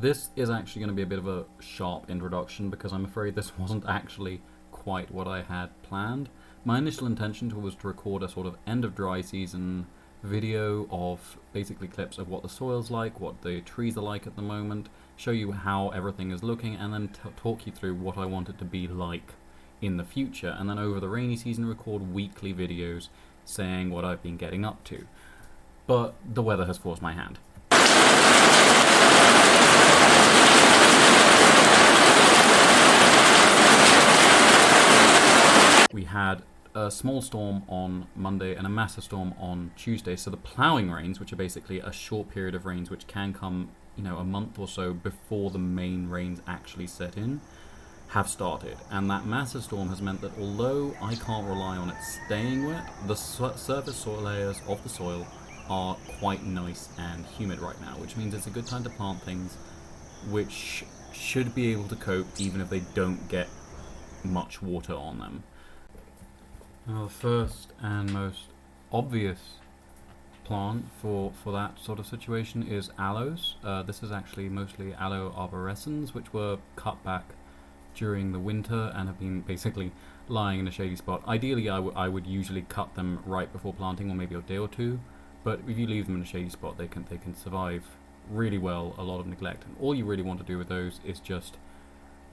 This is actually going to be a bit of a sharp introduction because I'm afraid this wasn't actually quite what I had planned. My initial intention was to record a sort of end of dry season video of basically clips of what the soil's like, what the trees are like at the moment, show you how everything is looking, and then talk you through what I want it to be like in the future, and then over the rainy season record weekly videos saying what I've been getting up to. But the weather has forced my hand. We had a small storm on Monday and a massive storm on Tuesday, so the ploughing rains, which are basically a short period of rains which can come, a month or so before the main rains actually set in, have started. And that massive storm has meant that although I can't rely on it staying wet, the surface soil layers of the soil are quite nice and humid right now, which means it's a good time to plant things which should be able to cope even if they don't get much water on them. Now, the first and most obvious plant for that sort of situation is aloes. This is actually mostly aloe arborescens, which were cut back during the winter and have been basically lying in a shady spot. Ideally, I would usually cut them right before planting, or maybe a day or two. But if you leave them in a shady spot, they can survive really well a lot of neglect. And all you really want to do with those is just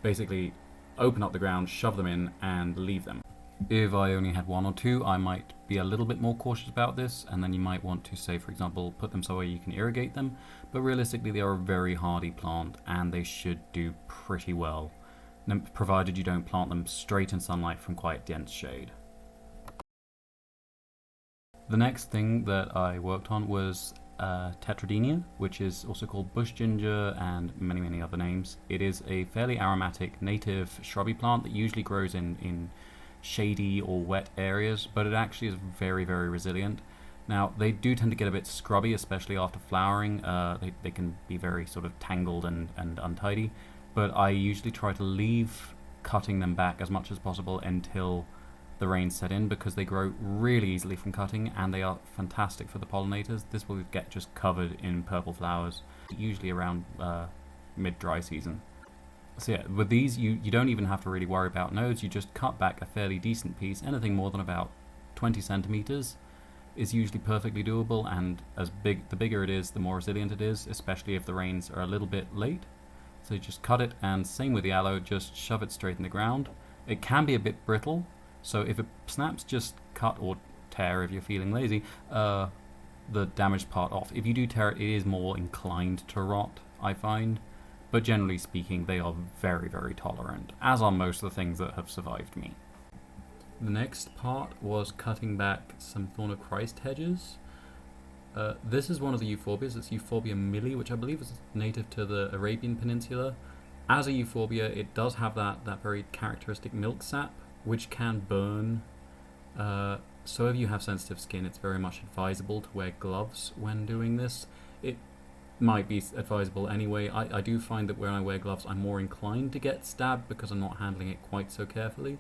basically open up the ground, shove them in, and leave them. If I only had one or two, I might be a little bit more cautious about this, and then you might want to, say, for example, put them somewhere you can irrigate them. But realistically, they are a very hardy plant, and they should do pretty well, provided you don't plant them straight in sunlight from quite dense shade. The next thing that I worked on was Tetradenia, which is also called bush ginger and many other names. It is a fairly aromatic native shrubby plant that usually grows in shady or wet areas, but it actually is very resilient. Now, they do tend to get a bit scrubby, especially after flowering. They can be very sort of tangled and untidy, but I usually try to leave cutting them back as much as possible until the rains set in, because they grow really easily from cutting and they are fantastic for the pollinators. This will get just covered in purple flowers, usually around mid-dry season. So yeah, with these you don't even have to really worry about nodes. You just cut back a fairly decent piece. Anything more than about 20 centimeters is usually perfectly doable, and the bigger it is, the more resilient it is, especially if the rains are a little bit late. So you just cut it, and same with the aloe, just shove it straight in the ground. It can be a bit brittle, so if it snaps, just cut or tear, if you're feeling lazy, the damaged part off. If you do tear it, it is more inclined to rot, I find. But generally speaking, they are very tolerant, as are most of the things that have survived me. The next part was cutting back some Thorn of Christ hedges. This is one of the euphorbias. It's Euphorbia milli, which I believe is native to the Arabian Peninsula. As a euphorbia, it does have that very characteristic milk sap, which can burn. So if you have sensitive skin, it's very much advisable to wear gloves when doing this. It might be advisable anyway. I do find that when I wear gloves, I'm more inclined to get stabbed because I'm not handling it quite so carefully.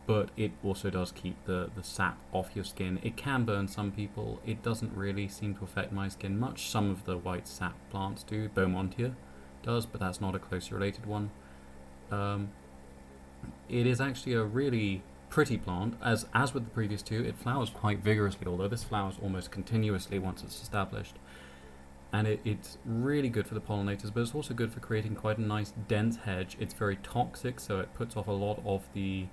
But it also does keep the sap off your skin. It can burn some people. It doesn't really seem to affect my skin much. Some of the white sap plants do. Beaumontia does, but that's not a closely related one. It is actually a really pretty plant. As with the previous two, it flowers quite vigorously, although this flowers almost continuously once it's established. And it's really good for the pollinators, but it's also good for creating quite a nice dense hedge. It's very toxic, so it puts off a lot of the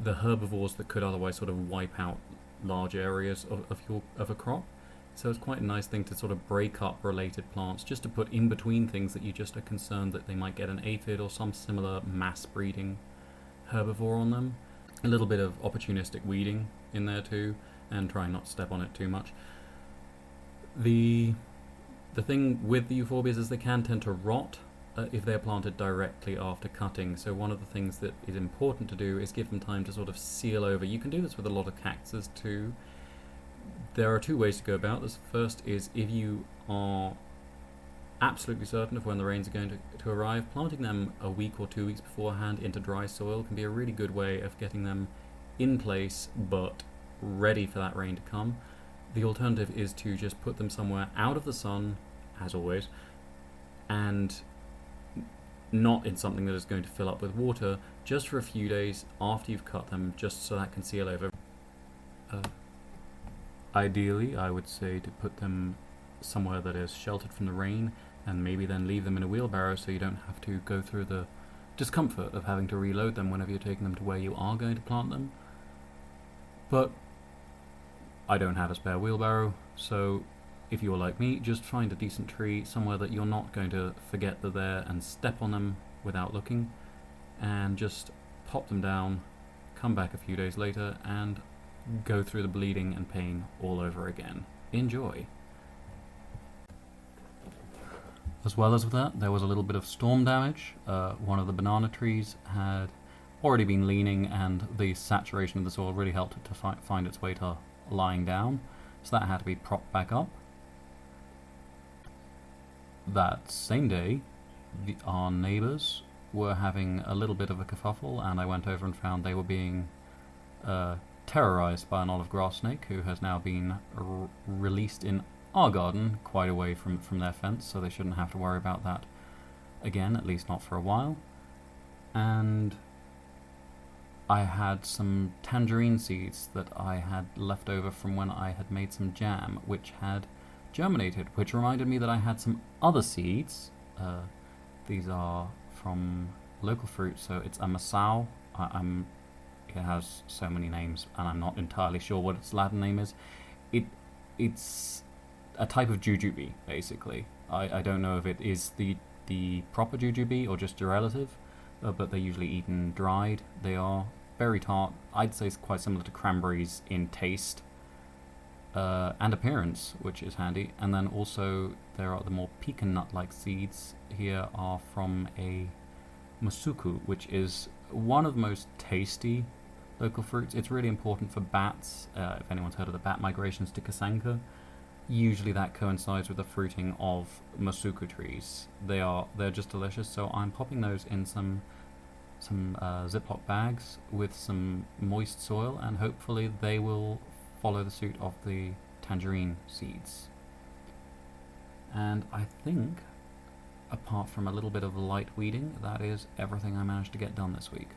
herbivores that could otherwise sort of wipe out large areas of a crop. So it's quite a nice thing to sort of break up related plants, just to put in between things that you just are concerned that they might get an aphid or some similar mass breeding herbivore on them. A little bit of opportunistic weeding in there too, and trying not to step on it too much. The thing with the euphorbias is they can tend to rot if they're planted directly after cutting. So one of the things that is important to do is give them time to sort of seal over. You can do this with a lot of cactuses too. There are two ways to go about this. First is, if you are absolutely certain of when the rains are going to arrive, planting them a week or 2 weeks beforehand into dry soil can be a really good way of getting them in place but ready for that rain to come. The alternative is to just put them somewhere out of the sun, as always, and not in something that is going to fill up with water, just for a few days after you've cut them, just so that can seal over. Ideally, I would say to put them somewhere that is sheltered from the rain, and maybe then leave them in a wheelbarrow so you don't have to go through the discomfort of having to reload them whenever you're taking them to where you are going to plant them. But I don't have a spare wheelbarrow, so if you're like me, just find a decent tree somewhere that you're not going to forget they're there and step on them without looking, and just pop them down, come back a few days later, and go through the bleeding and pain all over again. Enjoy! As well as with that, there was a little bit of storm damage. One of the banana trees had already been leaning, and the saturation of the soil really helped it to find its way to lying down, so that had to be propped back up. That same day, our neighbours were having a little bit of a kerfuffle, and I went over and found they were being terrorised by an olive grass snake who has now been released in our garden, quite away from their fence, so they shouldn't have to worry about that again, at least not for a while. And I had some tangerine seeds that I had left over from when I had made some jam, which had germinated, which reminded me that I had some other seeds. These are from local fruit, so it's a masao. It has so many names, and I'm not entirely sure what its Latin name is. It's a type of jujube, basically. I don't know if it is the proper jujube or just a relative, but they're usually eaten dried. They are very tart. I'd say it's quite similar to cranberries in taste and appearance, which is handy. And then also there are the more pecan nut-like seeds. Here are from a masuku, which is one of the most tasty local fruits. It's really important for bats. If anyone's heard of the bat migrations to Kasanka, usually that coincides with the fruiting of masuku trees. They're just delicious. So I'm popping those in some Ziploc bags with some moist soil, and hopefully they will follow the suit of the tangerine seeds. And I think, apart from a little bit of light weeding, that is everything I managed to get done this week.